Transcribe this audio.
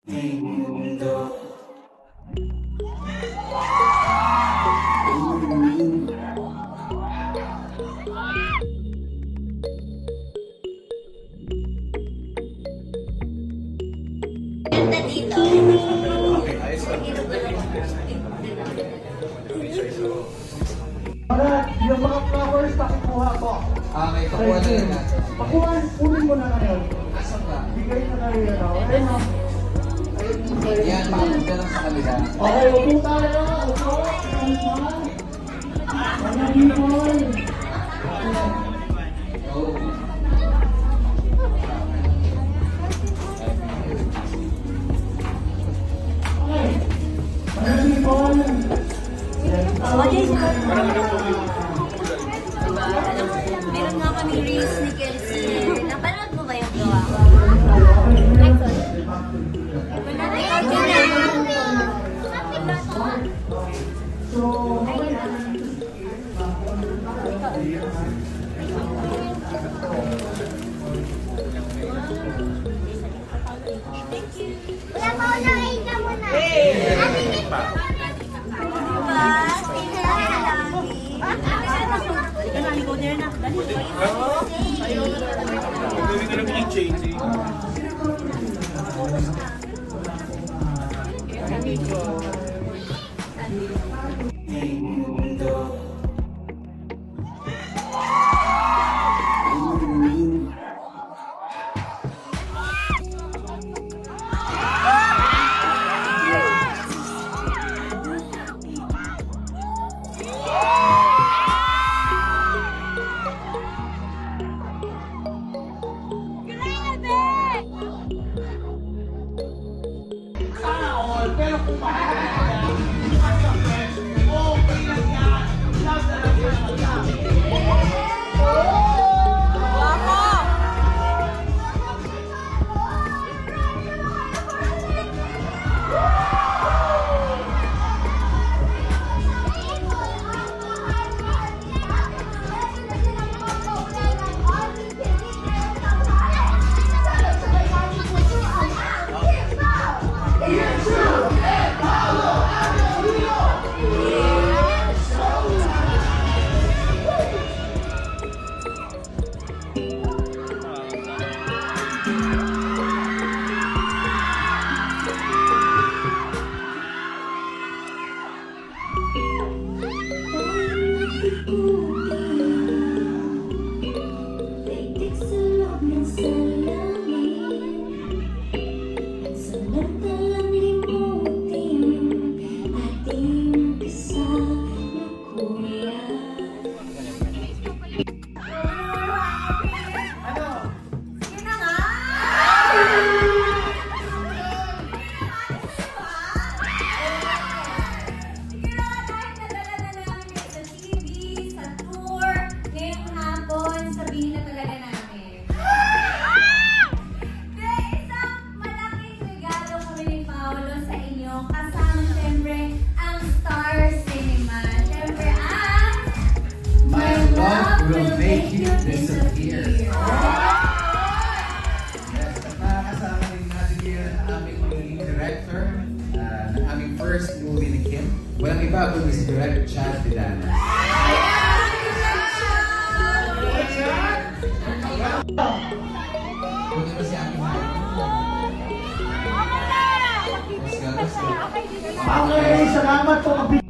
Alright, yung mga flowers, pakikuha ko. Okay, pakuha na rin natin. Pakuha, kunin mo na ngayon. Asan ba? Bigay mo na rin yan. Ayun o. Yan, makapunta lang sa kanila. Okay, upo tayo. Upo. Mga people. Oh. Mga people. Meron nga kami reels ni Kelsey. Napanood mo ba yung gawa ko? Wala pa ako nakita mo na. Will make you disappear. Yes, at nakakasama rin natin here ang aming magiging director ng aming first movie ni Kim. Walang iba kundi si Director Chad Vidana. Kunin mo si aming Okay, salamat po.